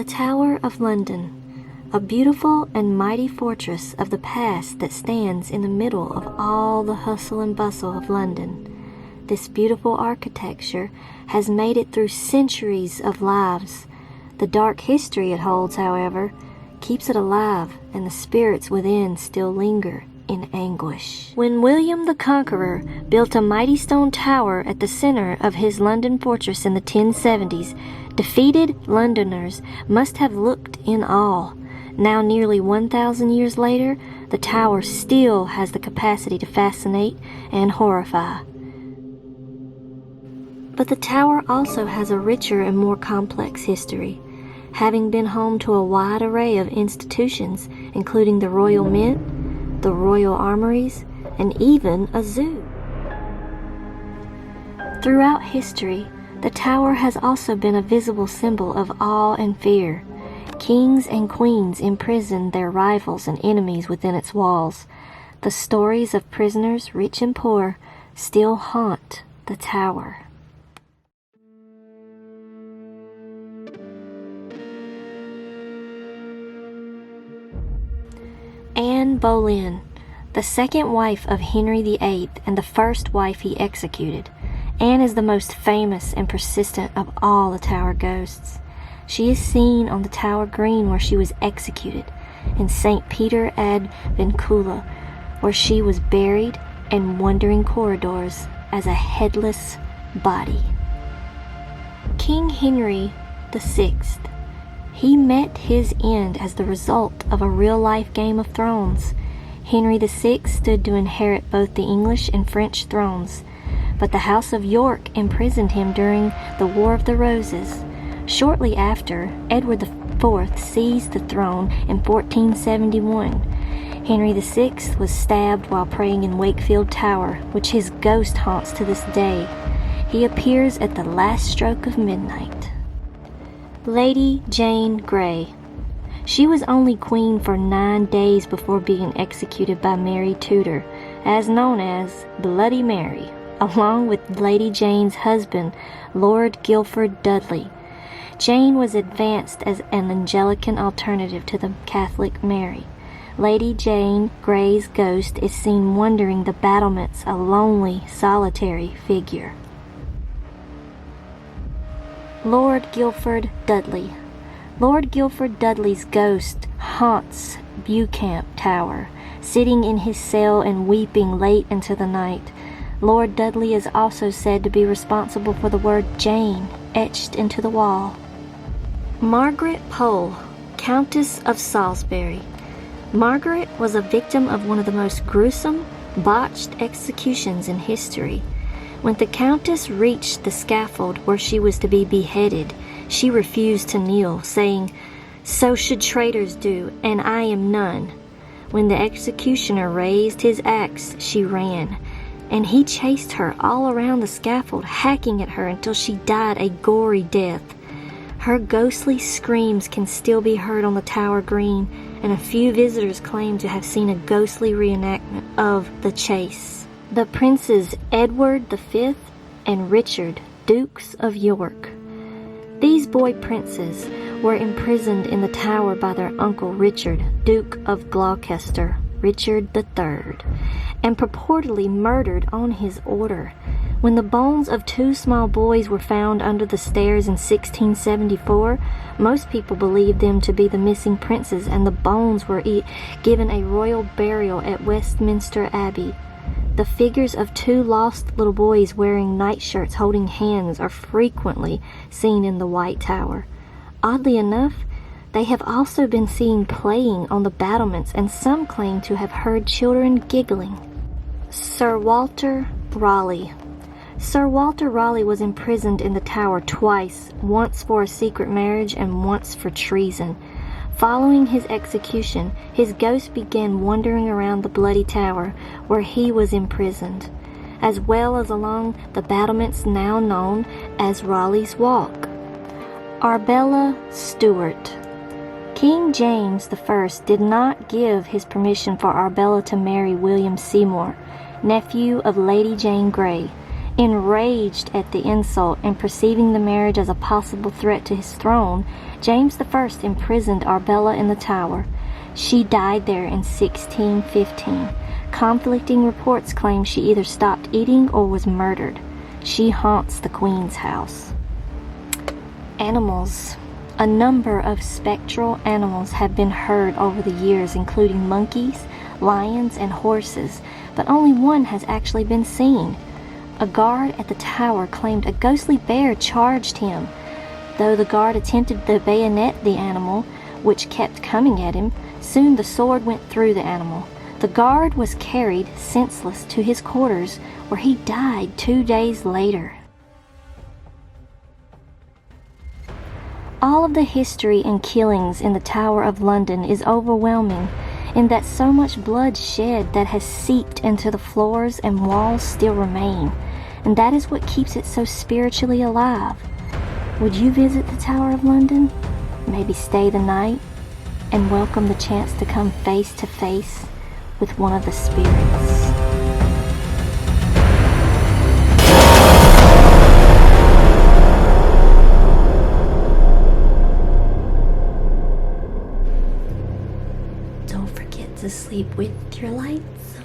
Tower of London, a beautiful and mighty fortress of the past that stands in the middle of all the hustle and bustle of London. This beautiful architecture has made it through centuries of lives. The dark history it holds, however, keeps it alive, and the spirits within still linger in anguish. When William the Conqueror built a mighty stone tower at the center of his London fortress in the 1070s, defeated Londoners must have looked in awe. Now, nearly 1,000 years later, the tower still has the capacity to fascinate and horrify. But the tower also has a richer and more complex history, having been home to a wide array of institutions, including the Royal Mint, the Royal Armories, and even a zoo. Throughout history, the tower has also been a visible symbol of awe and fear. Kings and queens imprisoned their rivals and enemies within its walls. The stories of prisoners, rich and poor, still haunt the tower. Anne Boleyn, the second wife of Henry VIII and the first wife he executed. Anne is the most famous and persistent of all the tower ghosts. She is seen on the Tower Green where she was executed, in St. Peter ad Vincula, where she was buried, and wandering corridors as a headless body. King Henry VI. He met his end as the result of a real-life Game of Thrones. Henry VI stood to inherit both the English and French thrones, but the House of York imprisoned him during the War of the Roses. Shortly after, Edward IV seized the throne in 1471. Henry VI was stabbed while praying in Wakefield Tower, which his ghost haunts to this day. He appears at the last stroke of midnight. Lady Jane Grey. She was only queen for 9 days before being executed by Mary Tudor, as known as Bloody Mary, along with Lady Jane's husband, Lord Guilford Dudley. Jane was advanced as an Anglican alternative to the Catholic Mary. Lady Jane Grey's ghost is seen wandering the battlements, a lonely, solitary figure. Lord Guilford Dudley. Lord Guilford Dudley's ghost haunts Beauchamp Tower, sitting in his cell and weeping late into the night. Lord Dudley is also said to be responsible for the word Jane etched into the wall. Margaret Pole, Countess of Salisbury. Margaret was a victim of one of the most gruesome, botched executions in history. When the Countess reached the scaffold where she was to be beheaded, she refused to kneel, saying, "So should traitors do, and I am none." When the executioner raised his axe, she ran, and he chased her all around the scaffold, hacking at her until she died a gory death. Her ghostly screams can still be heard on the Tower Green, and a few visitors claim to have seen a ghostly reenactment of the chase. The Princes Edward V and Richard, Dukes of York. These boy princes were imprisoned in the tower by their uncle Richard, Duke of Gloucester, Richard III, and purportedly murdered on his order. When the bones of 2 small boys were found under the stairs in 1674, most people believed them to be the missing princes, and the bones were given a royal burial at Westminster Abbey. The figures of 2 lost little boys wearing nightshirts holding hands are frequently seen in the White Tower. Oddly enough, they have also been seen playing on the battlements, and some claim to have heard children giggling. Sir Walter Raleigh. Sir Walter Raleigh was imprisoned in the tower twice, once for a secret marriage and once for treason. Following his execution, his ghost began wandering around the bloody tower where he was imprisoned, as well as along the battlements now known as Raleigh's Walk. Arbella Stewart. King James I did not give his permission for Arbella to marry William Seymour, nephew of Lady Jane Grey. Enraged at the insult and perceiving the marriage as a possible threat to his throne, James I imprisoned Arbella in the Tower. She died there in 1615. Conflicting reports claim she either stopped eating or was murdered. She haunts the Queen's house. Animals. A number of spectral animals have been heard over the years, including monkeys, lions, and horses, but only one has actually been seen. A guard at the tower claimed a ghostly bear charged him. Though the guard attempted to bayonet the animal, which kept coming at him, soon the sword went through the animal. The guard was carried senseless to his quarters, where he died 2 days later. All of the history and killings in the Tower of London is overwhelming, in that so much blood shed that has seeped into the floors and walls still remain, and that is what keeps it so spiritually alive. Would you visit the Tower of London? Maybe stay the night, and welcome the chance to come face to face with one of the spirits. Don't forget to sleep with your lights on.